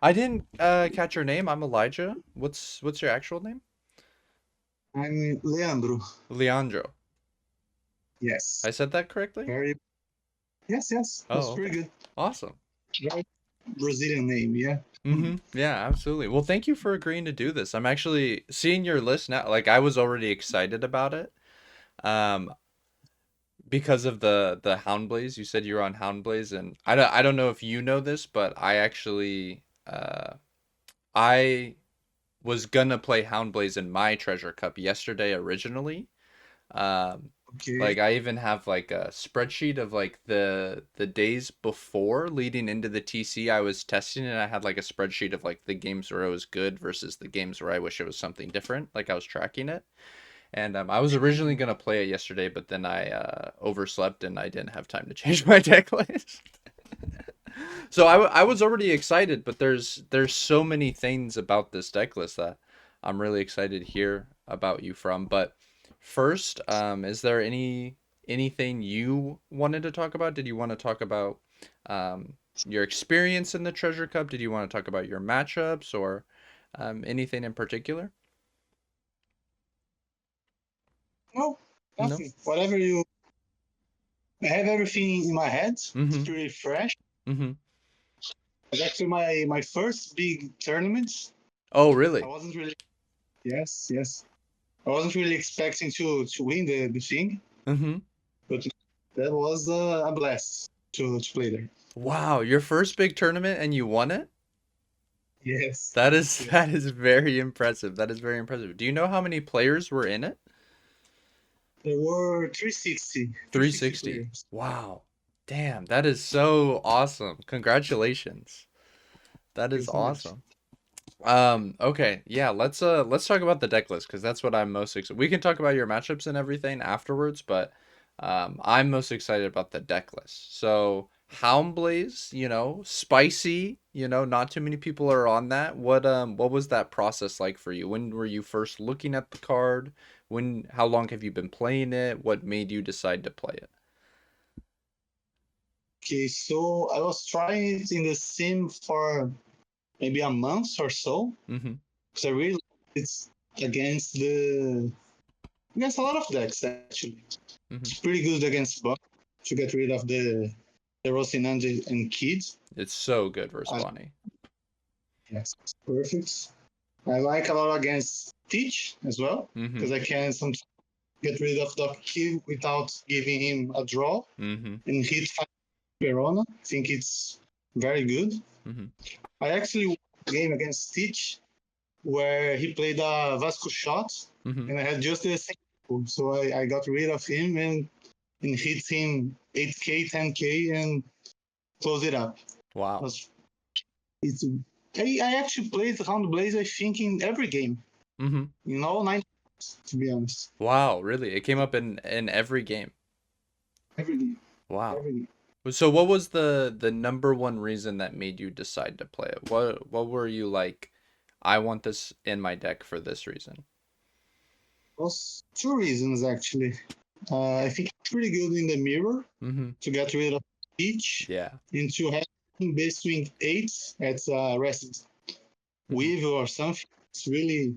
I didn't catch your name. I'm Elijah. What's your actual name? I'm Leandro. Leandro. Yes. I said that correctly? Very. Yes, yes. That's Oh, pretty okay. good. Awesome. Very Brazilian name, yeah. Yeah, absolutely. Well, thank you for agreeing to do this. I'm actually seeing your list now. Like I was already excited about it. Um, because of the Hound Blaze. You said you were on Hound Blaze, and I don't know if you know this, but I actually I was gonna play Hound Blaze in my Treasure Cup yesterday originally. Um, Okay. like I even have like a spreadsheet of like the days before leading into the TC I was testing, and I had like a spreadsheet of like the games where it was good versus the games where I wish it was something different. Like I was tracking it. And I was originally gonna play it yesterday, but then I overslept and I didn't have time to change my deck list. So I was already excited, but there's so many things about this deck list that I'm really excited to hear about you from. But first, is there anything you wanted to talk about? Did you want to talk about your experience in the Treasure Cup? Did you want to talk about your matchups or anything in particular? No, No. nothing. Whatever you. I have everything in my head. It's Mm-hmm. pretty fresh. Mm-hmm. It's actually my first big tournament. Oh, I really? wasn't really. Yes, yes. I wasn't really expecting to win the thing, Mm-hmm. but that was a blast to play there. Wow, your first big tournament and you won it? Yes, That is yes. that is very impressive. That is very impressive. Do you know how many players were in it? There were 360 360. players. Wow. Damn, that is so awesome. Congratulations. That Thank you is so much. awesome. Okay, yeah, let's talk about the deck list because that's what I'm most excited. We can talk about your matchups and everything afterwards, but I'm most excited about the deck list. So Houndblaze, spicy, not too many people are on that. What was that process like for you? When were you first looking at the card? How long have you been playing it? What made you decide to play it? Okay, so I was trying it in the sim for maybe a month or so. Mm-hmm. Because I really it's against a lot of decks actually. Mm-hmm. It's pretty good against Buck to get rid of the Rocinante and Kid. It's so good versus Uh, Bonnie. yes, perfect. I like a lot against Teach as well Mm-hmm. because I can sometimes get rid of Doc Kid without giving him a draw Mm-hmm. and hit five Verona. I think it's very good. Mm-hmm. I actually won a game against Stitch where he played a Vasco shot Mm-hmm. and I had just the same. So I got rid of him and hit him 8k, 10k and close it up. Wow. Was it's I actually played Round Blaze I think in every game. Mm-hmm. Nine to be honest. Wow, really? It came up in every game. Every game. Wow. Every game. So what was the number one reason that made you decide to play it? What were you like, I want this in my deck for this reason? Was two reasons actually. I think it's pretty good in the mirror Mm-hmm. to get rid of each Yeah. and to have base swing eight at rest Mm-hmm. weave or something. It's really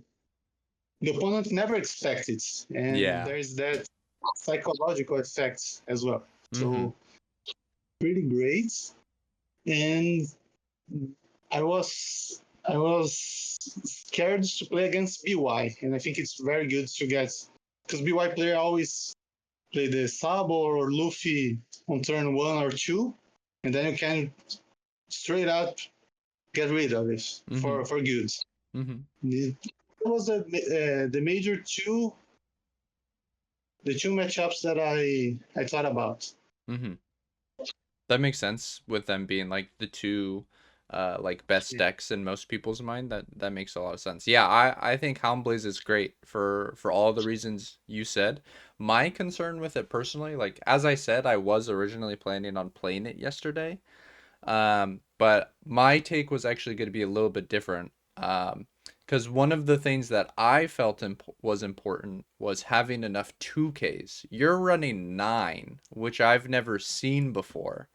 the opponent never expects it, and Yeah. there's that psychological effect as well. Mm-hmm. So pretty great. And I was scared to play against BY, and I think it's very good to get because BY player always play the Sabo or Luffy on turn one or two, and then you can straight up get rid of it Mm-hmm. for good. Mm-hmm. It was the major the two matchups that I thought about. Mm-hmm. That makes sense with them being like the two like best Yeah. decks in most people's mind. That makes a lot of sense. Yeah, I think Houndblaze is great for all the reasons you said. My concern with it personally, like as I said, I was originally planning on playing it yesterday. But my take was actually going to be a little bit different. Because one of the things that I felt was important was having enough 2Ks. You're running 9, which I've never seen before.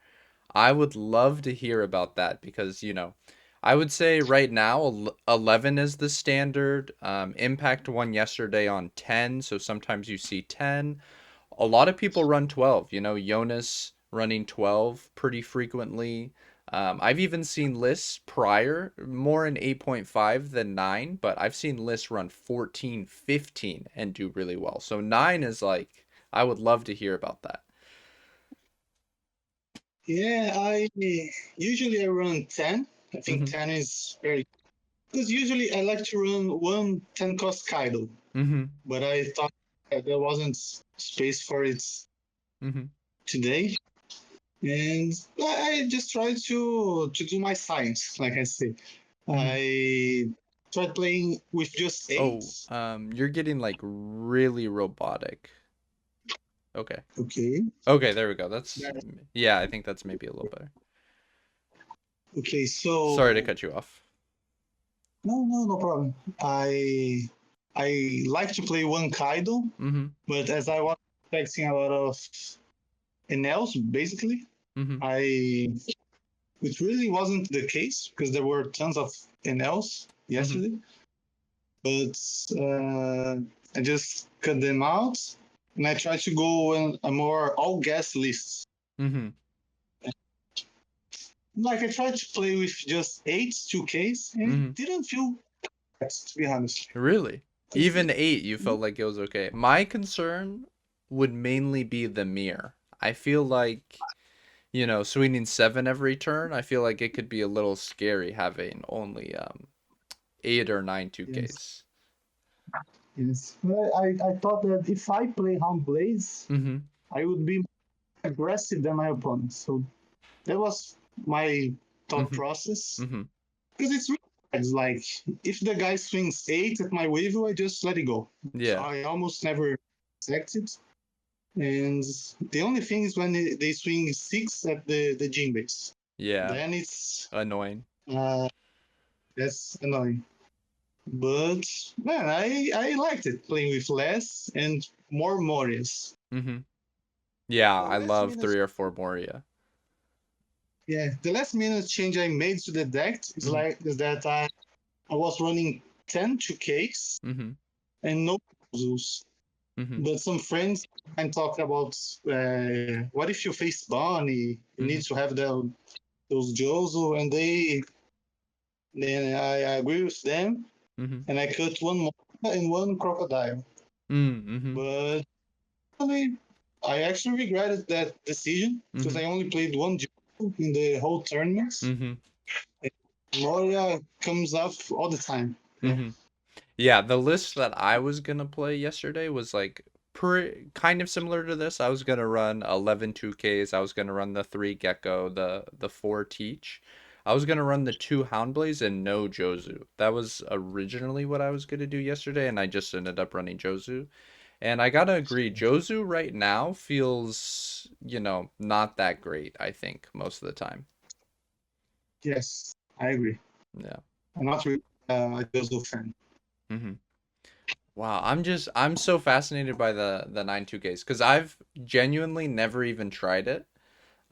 I would love to hear about that because, I would say right now 11 is the standard. Impact won yesterday on 10, so sometimes you see 10. A lot of people run 12. Jonas running 12 pretty frequently. I've even seen lists prior more in 8.5 than 9, but I've seen lists run 14, 15 and do really well. So 9 is like, I would love to hear about that. Yeah, I usually I run 10. I think Mm-hmm. 10 is very because usually I like to run one 10 cost Kaido, Mm-hmm. but I thought that there wasn't space for it Mm-hmm. today. And I just try to do my science, like I say. Mm-hmm. I tried playing with just Oh, eights. you're getting like really robotic. Okay. Okay. Okay, there we go. That's, That- yeah, I think that's maybe a little better. Okay, Sorry to so cut you off. no problem. I like to play one Kaido, Mm-hmm. but as I was expecting a lot of NLs, basically, Mm-hmm. I it really wasn't the case because there were tons of NLs Mm-hmm. yesterday, but I just cut them out and I tried to go in a more all gas list. Mm-hmm. Like I tried to play with just eights, 2Ks, and Mm-hmm. it didn't feel bad, to be honest. Really? Because Even 8, you felt like it was okay. My concern would mainly be the mirror. I feel like, swinging 7 every turn, I feel like it could be a little scary having only 8 or 9 yes, 2Ks. yes. I thought that if I play Hound Blaze, Mm-hmm. I would be more aggressive than my opponent. So that was my thought Mm-hmm. process. Mm-hmm. Because it's really hard. It's like if the guy swings eight at my wave, I just let it go. So Yeah. I almost never attacked it. And the only thing is when they swing six at the gym base. Yeah. Then it's Annoying. uh, that's annoying. But man, I liked it playing with less and more Morias. Mm-hmm. Yeah, The I last love minute, 3 or 4 Moria. yeah, the last minute change I made to the deck Mm-hmm. is that I was running 10 2Ks Mm-hmm. and no Zeus. Mm-hmm. But some friends and talk about what if you face Bonnie? You Mm-hmm. need to have those Jozo, and then I agree with them, Mm-hmm. and I cut one more and one crocodile. Mm-hmm. But I actually regretted that decision because Mm-hmm. I only played one Jozo in the whole tournament. Mm-hmm. Moria comes up all the time. Yeah. Mm-hmm. Yeah, the list that I was gonna play yesterday was like kind of similar to this. I was gonna run 11 2Ks. I was gonna run the 3 Gecko, the 4 Teach. I was gonna run the 2 Houndblaze and no Jozu. That was originally what I was gonna do yesterday, and I just ended up running Jozu. And I gotta agree, Jozu right now feels, not that great, I think, most of the time. Yes, I agree. Yeah. I'm not really a Jozo fan. Hmm. Wow, I'm so fascinated by the 9 2Ks because I've genuinely never even tried it.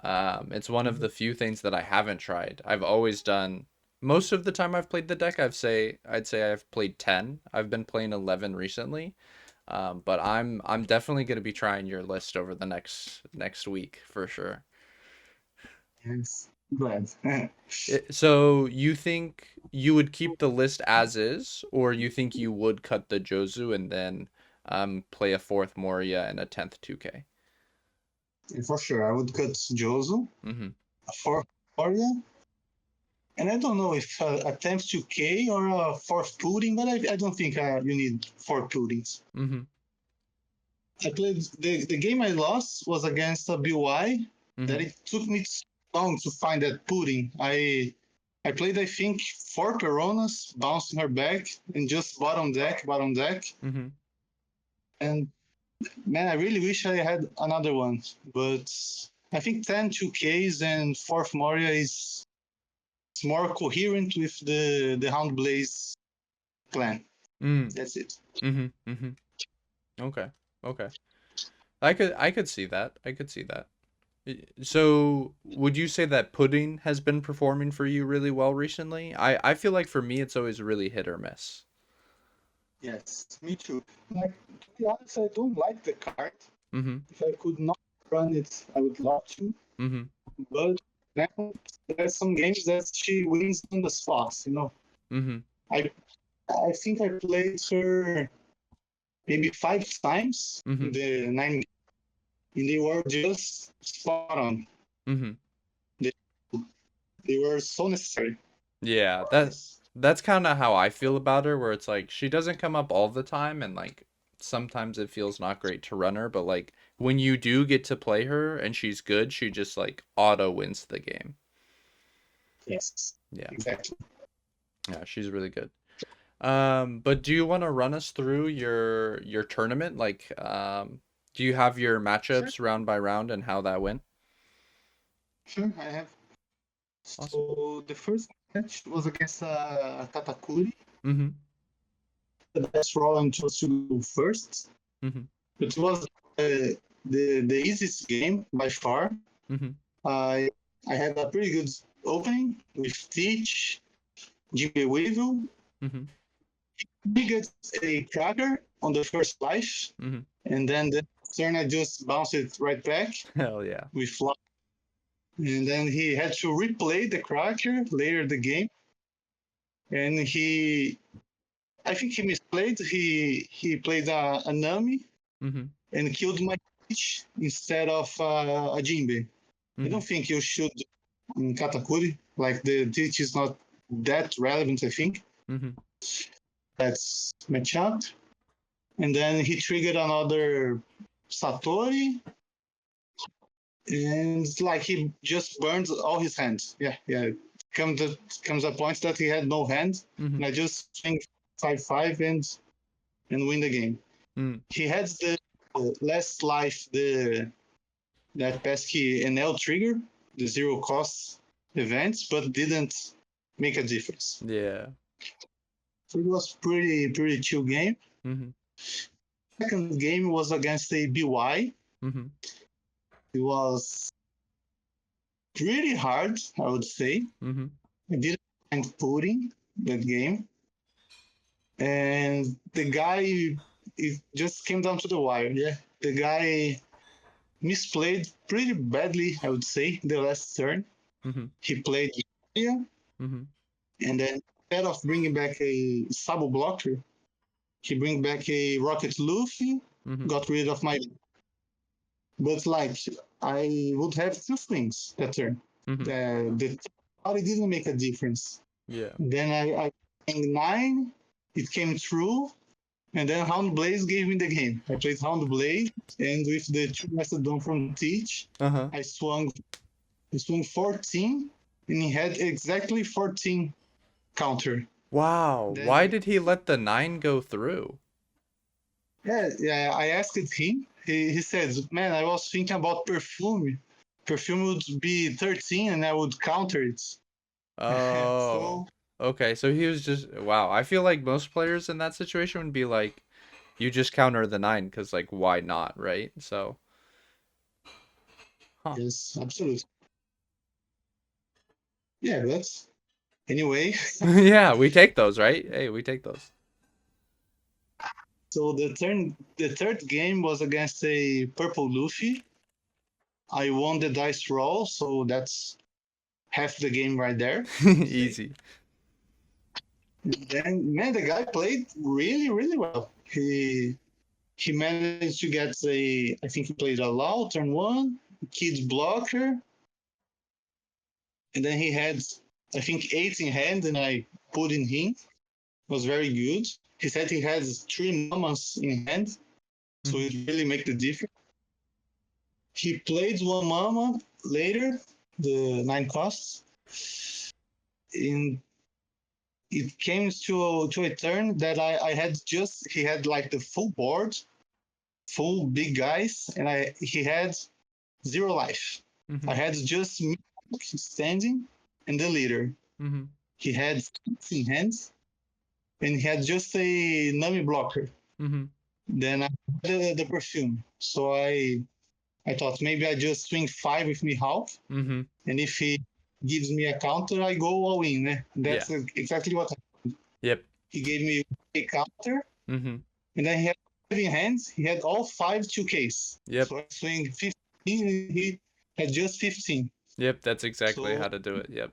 It's one of the few things that I haven't tried. I've always done most of the time I've played the deck. I'd say I've played 10. I've been playing 11 recently. But I'm definitely gonna be trying your list over the next week for sure. Yes, glad. So you think you would keep the list as is, or you think you would cut the Jozu and then play a fourth Moria and a 10th 2K? For sure, I would cut Jozo Mm-hmm. for Arya. And I don't know if attempt to K or fourth pudding, but I don't think you need four puddings. Mm-hmm. I played the game I lost was against a BY that Mm-hmm. it took me so long to find that pudding. I played I think four Peronas, bouncing her back, and just bottom deck. Mm-hmm. And man, I really wish I had another one. But I think 10 2Ks and fourth Moria is more coherent with the Hound Blaze plan. Mm. That's it. Mm-hmm. Mm-hmm. Okay. Okay. I could see that. I could see that. So, would you say that pudding has been performing for you really well recently? I feel like for me, it's always really hit or miss. Yes, me too. Like, to be honest, I don't like the card. Mm-hmm. If I could not run it, I would love to. Mm-hmm. But then there's some games that she wins on the spots, you know. Mm-hmm. I I think I played her maybe 5 times Mm-hmm. in the 9, and they were just spot on. Mm-hmm. They, they were so necessary. Yeah, Yes. that's kind of how I feel about her, where it's like she doesn't come up all the time, and like sometimes it feels not great to run her, but like when you do get to play her and she's good, she just like auto wins the game. Yes. Yeah, Exactly. yeah, she's really good. But do you want to run us through your tournament? Like, do you have your Sure. matchups round by round and how that went? Sure, I have. Awesome. So the first match was against Katakuri. Mm-hmm. The best roll and chose to go first. Mm-hmm. It was the easiest game by far. Mm-hmm. I I had a pretty good opening with Teach, Jimmy Weevil. Mm-hmm. He gets a cracker on the first life, Mm-hmm. and then the turn I just bounced it right back Hell yeah. with flop. And then he had to replay the cracker later in the game. And I think he misplayed. He played a Nami Mm-hmm. and killed my Teach instead of a Jinbe. I Mm-hmm. don't think you should in Katakuri. Like the teach is not that relevant, I think. Mm-hmm. That's matchup. And then he triggered another Satori, and like he just burned all his hands. Yeah, yeah. Comes a point that he had no hand, Mm-hmm. and I just swing 5-5 and win the game. Mm. He had the last life that pesky NL trigger, the zero cost events, but didn't make a difference. Yeah. So it was pretty chill game. Mm-hmm. Second game was against a BY. Mm-hmm. It was pretty hard, I would say. Mm-hmm. I didn't find pudding that game, and the guy it just came down to the wire. Yeah, the guy misplayed pretty badly, I would say, the last turn. Mm-hmm. He played Yuya, Mm-hmm. and then instead of bringing back a Sabo blocker, he bring back a Rocket Luffy, Mm-hmm. got rid of my. But like, I would have two things that turn. Mm-hmm. The party didn't make a difference. Yeah. Then I played 9, it came through, and then Hound Blaze gave me the game. I played Hound Blaze, and with the 2 Mastodon from Teach, Uh-huh. I swung 14, and he had exactly 14 counter. Wow. Why Then did he let the 9 go through? yeah, I asked him. He says, "Man, I was thinking about perfume. Perfume would be 13, and I would counter it." Oh. So Okay, so he was just wow. I feel like most players in that situation would be like, you just counter the 9 because like why not, right? So, huh. yes, absolutely. Yeah, that's anyway. Yeah, we take those, right? Hey, we take those. So the third game was against a purple Luffy. I won the dice roll, so that's half the game right there, I would say. Easy. And then, man, the guy played really well. He managed to get I think he played a Law, turn 1, Kid's blocker, and then he had, I think, 8 in hand, and I put in him. It was very good. He said he has 3 mamas in hand, so Mhm. it really make the difference. He played 1 mama later, the 9 costs. In it came to a turn that I had just he had like the full board, full big guys, and he had 0 life. I Mhm. had just me standing and the leader. Mhm. He had 16 hands, and he had just a Nami blocker. Mhm. Then I had the perfume. So I I thought maybe I just swing 5 with me half, Mm-hmm. and if he gives me a counter, I go all in. Yeah. That's exactly what Yep. he gave me a counter, Mm-hmm. and then he had 5 in hands. He had all 5 2Ks. Yep. So I swing 15, and he had just 15. Yep. That's exactly So how to do it. Yep.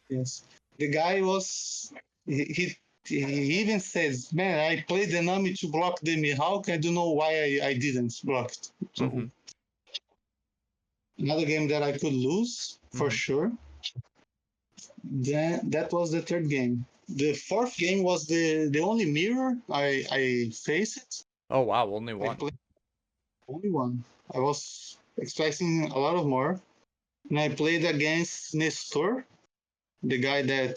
yes, the guy was he even says, "Man, I played the Nami to block the Mihawk. I don't know why I didn't block it." Mm-hmm. So another game that I could lose for Mm-hmm. sure. Then that was the third game. The fourth game was the only mirror I faced. Oh wow, only I one. played only one. I was expecting a lot of more, and I played against Nestor, the guy that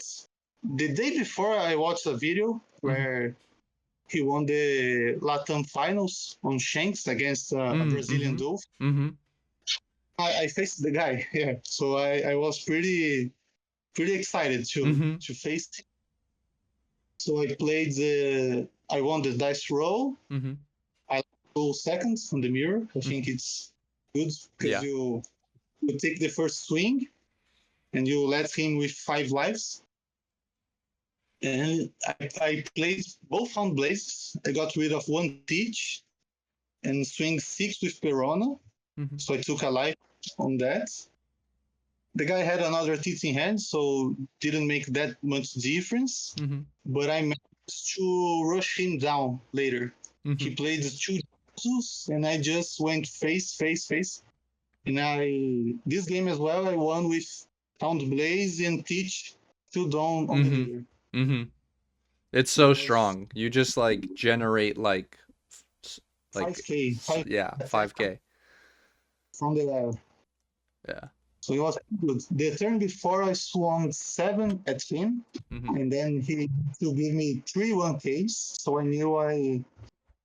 the day before I watched a video Mm-hmm. where he won the Latam finals on Shanks against a Brazilian Mm-hmm. Dove. Mm-hmm. I faced the guy, yeah. So I was pretty excited Mm-hmm. to face him. So I played I won the dice roll. Mm-hmm. I go second on the mirror. I think Mm-hmm. it's good because Yeah. you take the first swing and you let him with 5 lives. And I played both Hound Blazes. I got rid of one Teach and swing 6 with Perona. Mm-hmm. So I took a life on that. The guy had another Teach in hand, so didn't make that much difference. Mm-hmm. But I managed to rush him down later. Mm-hmm. He played 2 Jutsus, and I just went face, face, face. And this game as well, I won with Hound Blaze and Teach 2 down on the Mm-hmm. leader. Mm-hmm. It's It so was strong. You just like generate like 5K, 5 yeah, attack 5K. from the level. Yeah. So it was good. The turn before I swung 7 at him, Mm-hmm. and then he to give me 3 1Ks. So I knew I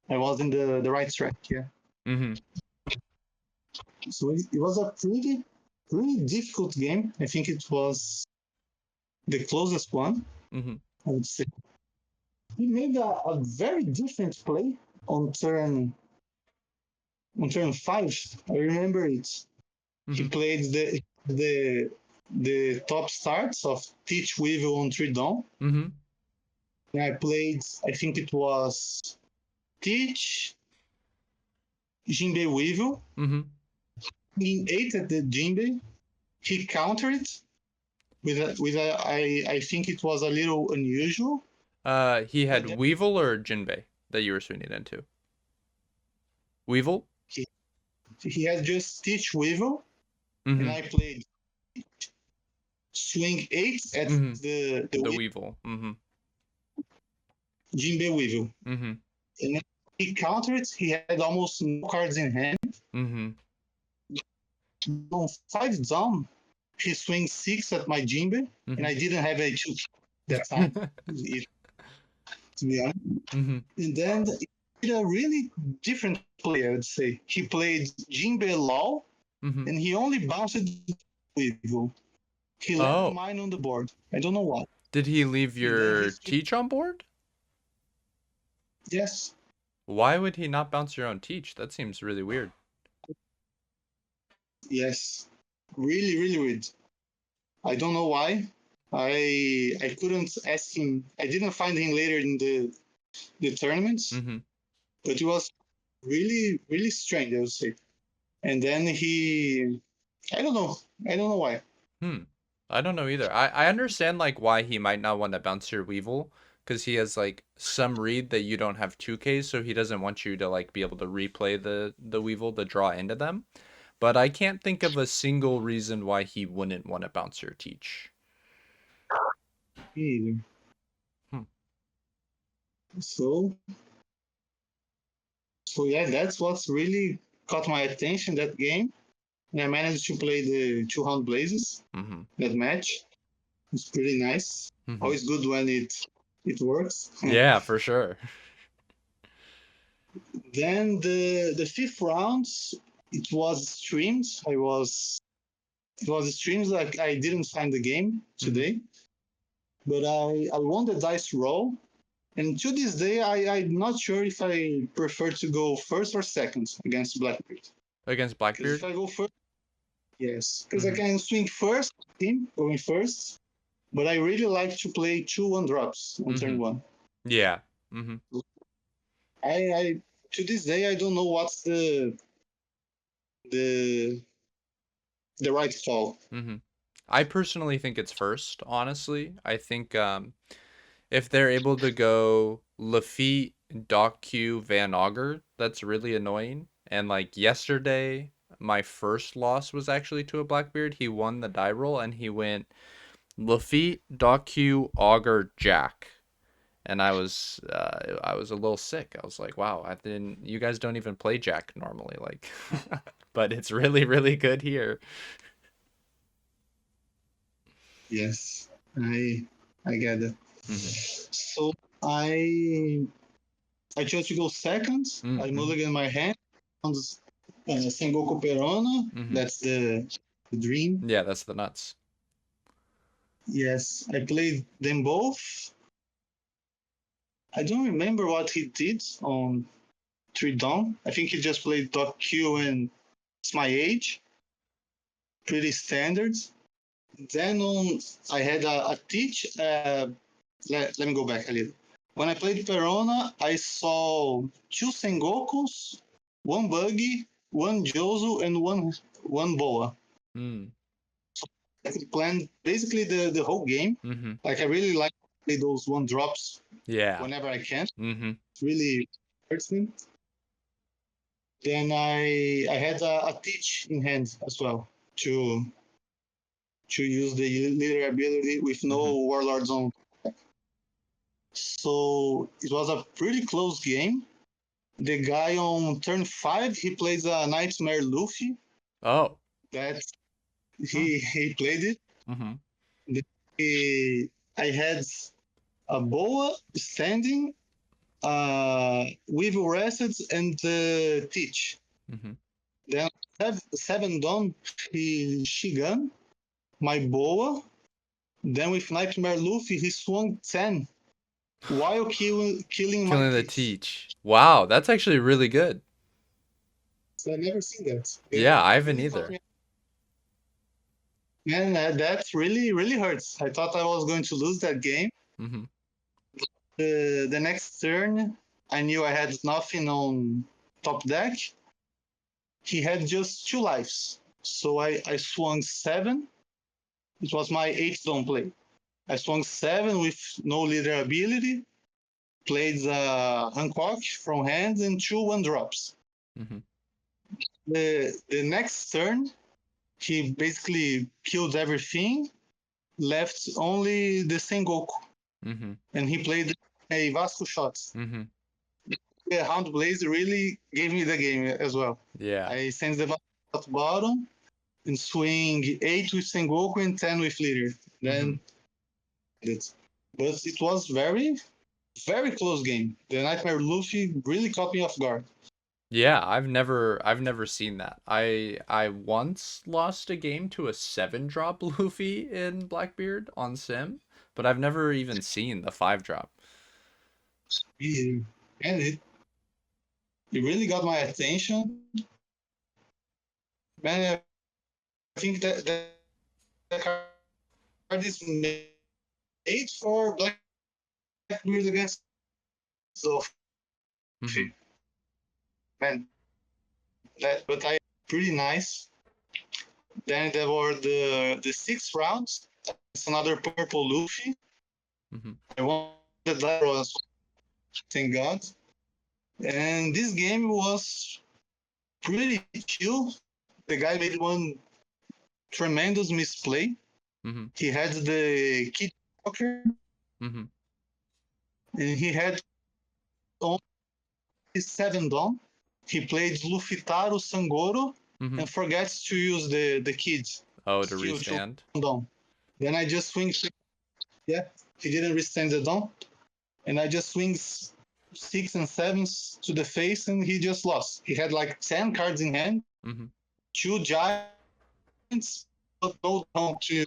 was in the right track. Yeah. Mm-hmm. So it was a pretty difficult game. I think it was the closest one. Mm-hmm. I would say he made a very different play on turn 5. I remember it. He Mm-hmm. played the top starts of Teach Weevil on 3 down. Mm-hmm. And I played, I think it was Teach, Jinbei Weevil. Mm-hmm. In 8 at the Jinbei, he countered it I think it was a little unusual. He But had then Weevil or Jinbei that you were swinging into. Weevil? he had just Teach Weevil, and Mm-hmm. I played swing 8 at Mm-hmm. The the Weevil. Mm-hmm. Jinbei Weevil. Mm-hmm. And then he countered, he had almost no cards in hand. Mm-hmm. On 5 down, he swings 6 at my Jinbei, and I didn't have a 2 that time, to be honest. Mm-hmm. And then he did a really different play, I would say. He played Jinbei Law, Mm-hmm. and he only bounced Weevil. He left Oh, mine on the board. I don't know why. did he leave And then your teach on board? yes, Why would he not bounce your own teach? That seems really weird. yes, really weird. I don't know why. I couldn't ask him. I didn't find him later in the tournaments, Mm-hmm. but it was really strange, I would say. And then I don't know. I don't know why. Hmm. I don't know either. I understand like why he might not want to bounce your Weevil because he has like some read that you don't have 2Ks, so he doesn't want you to like be able to replay the Weevil to draw into them. But I can't think of a single reason why he wouldn't want to bounce your teach. Me either. Hmm. So yeah, that's what's really caught my attention that game. And I managed to play the 2 Hound Blazes Mm-hmm. that match. It's pretty nice. Mm-hmm. Always good when it works. Yeah, for sure. Then the fifth round, it was streamed. It was streamed like I didn't find the game today, but I won the dice roll. And to this day, I'm not sure if I prefer to go first or second against Blackbeard. against Because if Blackbeard. I go first, yes, because I Hmm. can swing first, him going first. But I really like to play 2 1 drops on Hmm. turn one. Yeah. Hmm. I to this day I don't know what's the the right call. Hmm. I personally think it's first, honestly. I think if they're able to go Lafitte, Doc Q, Van Auger, that's really annoying. And like yesterday, my first loss was actually to a Blackbeard. He won the die roll and he went Lafitte, Doc Q, Auger, Jack. And I was a little sick. I was like, wow, I didn't you guys don't even play Jack normally, like but it's really, really good here. Yes, I get it. Hmm. So I I chose to go second. I Mm-hmm. mulligan my hand on Sengoku Perona. Hmm. That's the dream. Yeah, that's the nuts. Yes, I played them both. I don't remember what he did on 3 Dawn. I think he just played Doc Q and It's My Age. Pretty standard. Then I had a teach. Let me go back a little. When I played Perona, I saw 2 Sengokus, 1 Buggy, 1 Jozu, and one Boa. Mm. I could plan basically the whole game. Mm-hmm. Like I really like to play those 1 drops Yeah. whenever I can. Mm-hmm. It really hurts me. Then I had a teach in hand as well to use the leader ability with Mm-hmm. no warlords on. So it was a pretty close game. The guy on turn 5, he plays a Nightmare Luffy. Oh. That Huh. he played it. Mm-hmm. He, I had a Boa standing, Weevil Rested, and Teach. Mm-hmm. Then 7 Dawn, she gun my Boa. Then with Nightmare Luffy, he swung 10 while killing my Killing the Teach. teach. Wow, that's actually really good. So I never seen that. Yeah, It I haven't really caught either. me. Man, that really, really hurts. I thought I was going to lose that game. Mm-hmm. The next turn, I knew I had nothing on top deck. He had just 2 lives. So I swung 7. It was my 8th Dawn play. I swung 7 with no leader ability, played Hancock from hand and 2 1 drops. Mm-hmm. The next turn, he basically killed everything, left only the Sengoku, Mm-hmm. and he played a Vasco shot. Mm-hmm. The Hound Blaze really gave me the game as well. Yeah. I sent the Vasco at bottom and swing 8 with Sengoku and 10 with leader. Mm-hmm. Then it. But it was very, very close game. The Nightmare Luffy really caught me off guard. Yeah, I've never seen that. I once lost a game to a 7 drop Luffy in Blackbeard on Sim, but I've never even seen the 5 drop. And it really got my attention. Man, I think that card is made for Blackbeard against Sophie. Mm-hmm. Man, but I pretty nice. Then there were the 6 rounds. It's another purple Luffy. Mm-hmm. I won the die roll, thank God. And this game was pretty chill. The guy made one tremendous misplay. Mm-hmm. He had the Kid Walker, Mm-hmm. and he had only 7 Dawn. He played Lufitaro Sangoro Mm-hmm. and forgets to use the kids. Oh, to Still 2 restand. Dawn. Then I just swing. Yeah, he didn't restand the Dawn. And I just swing 6 and 7s to the face, and he just lost. He had like 10 cards in hand, Mm-hmm. 2 giants, but no Dawn to.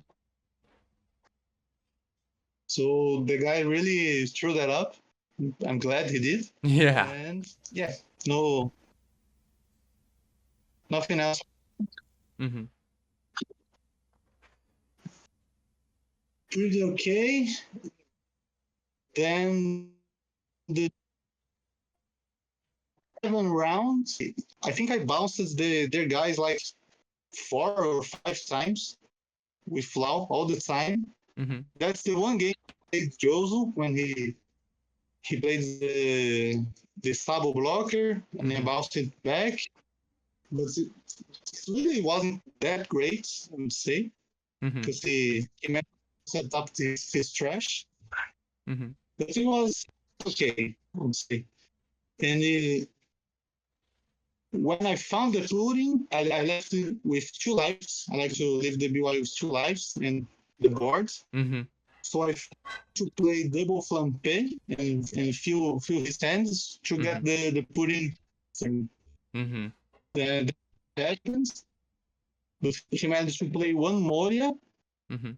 So the guy really threw that up. I'm glad he did. Yeah. And yeah, no Nothing else. Mm-hmm. Pretty okay. Then the 7 round, I think I bounced their guys like 4 or 5 times with Flau all the time. Mm-hmm. That's the one game I played Josu when he played the Sabo blocker and then bounced it back. But it really wasn't that great, I would say, Mm-hmm. because he managed to set up his trash. Mm-hmm. But it was okay, I would say. And when I found the pudding, I left it with 2 lives. I like to leave the BY with 2 lives and the board. Mm-hmm. So I to play double flampe and fill his hands to get the pudding and Mm-hmm. the seconds. But he managed to play one Moria, Mm-hmm.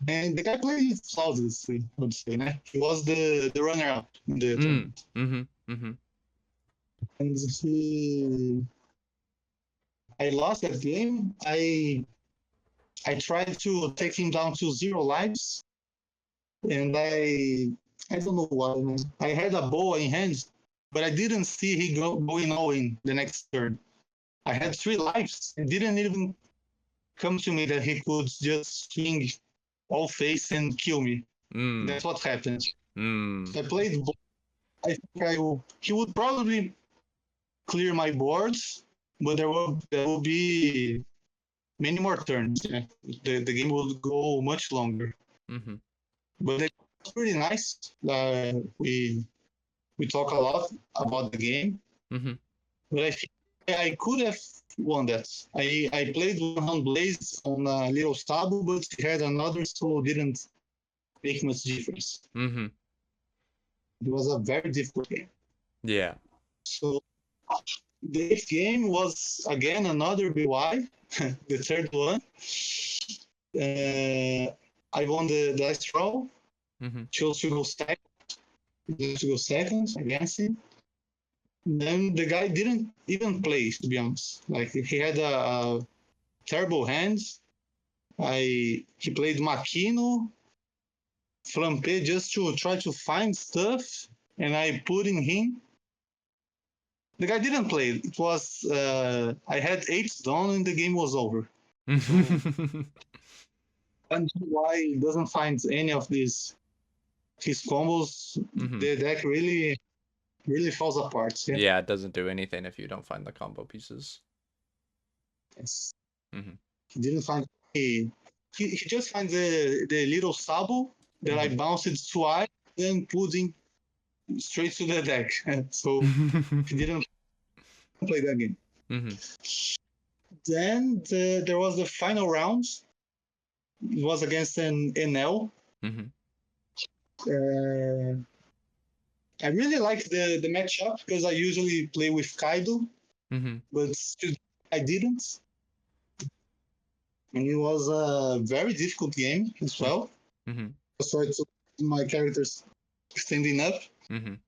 and the guy played flawlessly, I would say. Né? He was the runner-up in the tournament. Mm-hmm. Mm-hmm. And I lost that game. I tried to take him down to 0 lives, and I don't know why. Man. I had a bow in hand, but I didn't see he going all in the next turn. I had 3 lives. It didn't even come to me that he could just swing all face and kill me. Mm. That's what happened. Mm. I played. I think he would probably clear my boards, but there will be many more turns. Yeah. The game will go much longer. Mm-hmm. But it's pretty nice. We talk a lot about the game, Mm-hmm. but I think I could have won that. I played one Blaze on a little stable, but he had another, so it didn't make much difference. Mm-hmm. It was a very difficult game. Yeah. So the 8th game was again another BY, the third one. I won the last roll. Mm-hmm. Chose to go second against him. Then the guy didn't even play, to be honest. Like he had a terrible hand. He played Makino, Flampe just to try to find stuff, and I put in him. The guy didn't play. It was I had 8 done and the game was over. And why he doesn't find any of his combos, the deck really falls apart. Yeah. Yeah, it doesn't do anything if you don't find the combo pieces. Yes. Mm-hmm. He didn't find he just finds the little sabo that I bounced it twice and put in straight to the deck. So he didn't play that game. Mm-hmm. Then there was the final round. It was against an NL. Mm-hmm. I really like the matchup because I usually play with Kaido, but I didn't. And it was a very difficult game as well. Mm-hmm. So I took my characters standing up and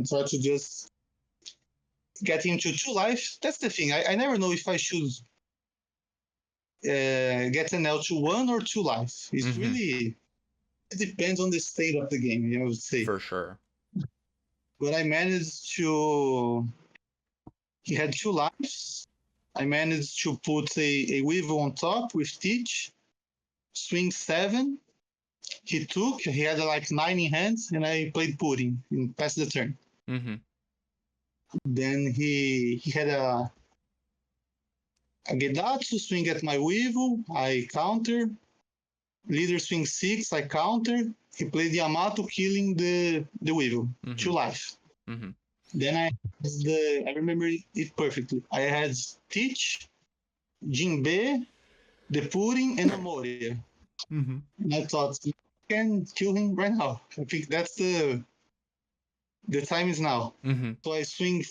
try to just get into 2 life. That's the thing. I never know if I should get an L to 1 or 2 life. It's really it depends on the state of the game, I would say. For sure. But I managed to. He had 2 lives. I managed to put a Weevil on top with Teach, swing 7. He took. He had like 9 in hands, and I played Pudding and passed the turn. Mm-hmm. Then he had a Gedatsu swing at my Weevil. I counter. Leader swing 6. I counter. He played Yamato, killing the Weevil. 2 life. Mm-hmm. Then I remember it perfectly. I had Teach, Jinbe, the Pudding, and Amoria. And I thought, I can kill him right now. I think that's the time is now. So I swing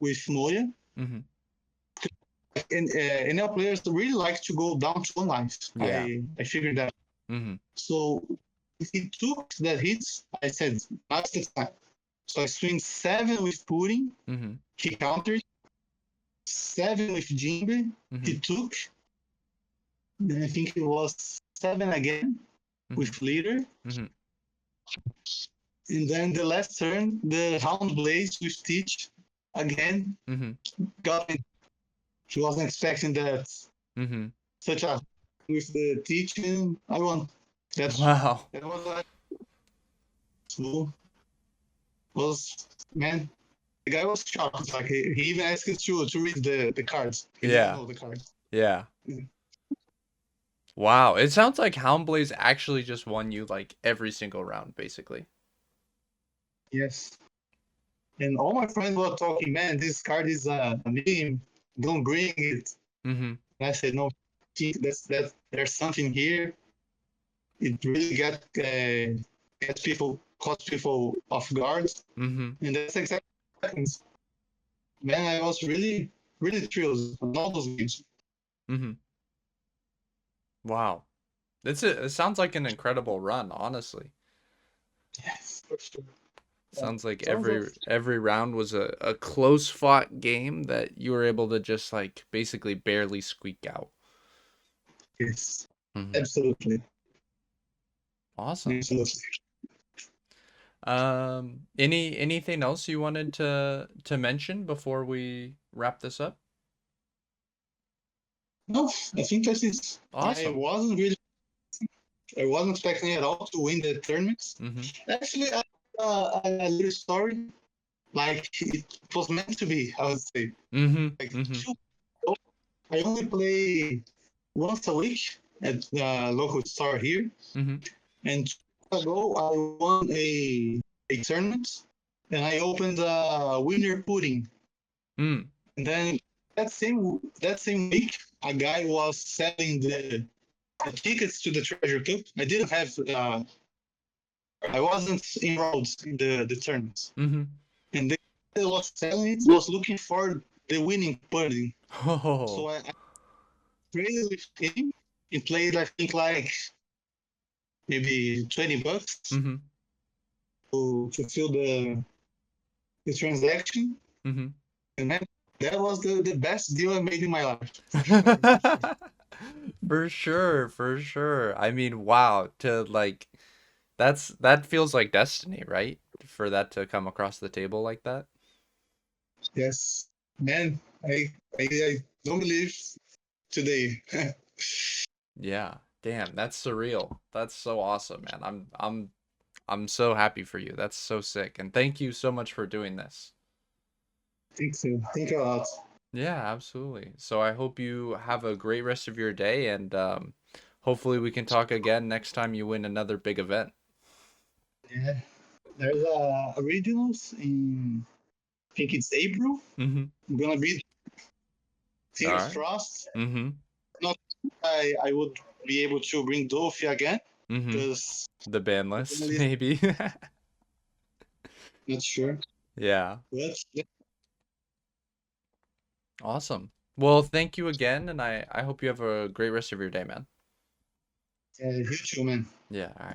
with Moria. And NL players really like to go down to 1 life. Yeah. I figured that. So if he took that hit, I said, that's the time. So I swing 7 with Pudding. He countered. 7 with Jimbe. Mm-hmm. He took. Then I think it was 7 again Mm-hmm. with leader. Mm-hmm. And then the last turn, the Hound Blaze with Teach again Mm-hmm. got me. He wasn't expecting that Mm-hmm. such a with the teaching. I won. That's Wow. that was like cool. Was man, the guy was shocked. Like he even asked us to read the cards. He didn't Yeah. know the cards. Yeah. Wow. It sounds like Houndblaze actually just won you like every single round, basically. Yes. And all my friends were talking, man, this card is a meme. Don't bring it. Mm-hmm. And I said, no, that there's something here. It really gets people, caught people off guard. Mm-hmm. And that's exactly what happens. Man, I was really, really thrilled on all those games. Mm-hmm. Wow. It sounds like an incredible run, honestly. Yes, for sure. Sounds like Sounds of every round was a close fought game that you were able to just like basically barely squeak out. yes, Hmm. absolutely, Awesome. absolutely. Anything else you wanted to mention before we wrap this up? No, I think that's it. Awesome. I wasn't expecting at all to win the tournaments. Mm-hmm. Actually, a little story. Like it was meant to be, I would say. Mm-hmm. Like Mm-hmm. I only play once a week at the local store here, Mm-hmm. and 2 weeks ago I won a tournament, and I opened a winner pudding. Mm. And then that same week, a guy was selling the tickets to the Treasure Cup. I didn't have I wasn't enrolled in the tournaments, Mm-hmm. and the guy that was selling it was looking for the winning pudding. Oh. So I traded with him and played, I think, like maybe $20 Mm-hmm. to fill the transaction. Mm-hmm. And man, that was the best deal I made in my life. For sure. For sure. For sure, for sure. I mean, wow, to like that feels like destiny, right? For that to come across the table like that. Yes. Man, I don't believe today. Yeah. Damn, that's surreal. That's so awesome, man. I'm so happy for you. That's so sick. And thank you so much for doing this. Think so. Think a lot. Yeah, absolutely. So I hope you have a great rest of your day and hopefully we can talk again next time you win another big event. Yeah. There's a regionals in, I think it's April. Mm-hmm. I'm gonna be All fingers right. crossed. Mm-hmm. Not I would be able to bring Dolphy again Mm-hmm. because The ban I'm list, definitely maybe. not sure. Yeah. But yeah, Awesome. Well, thank you again, and I hope you have a great rest of your day, man. you too, man. Yeah, all right.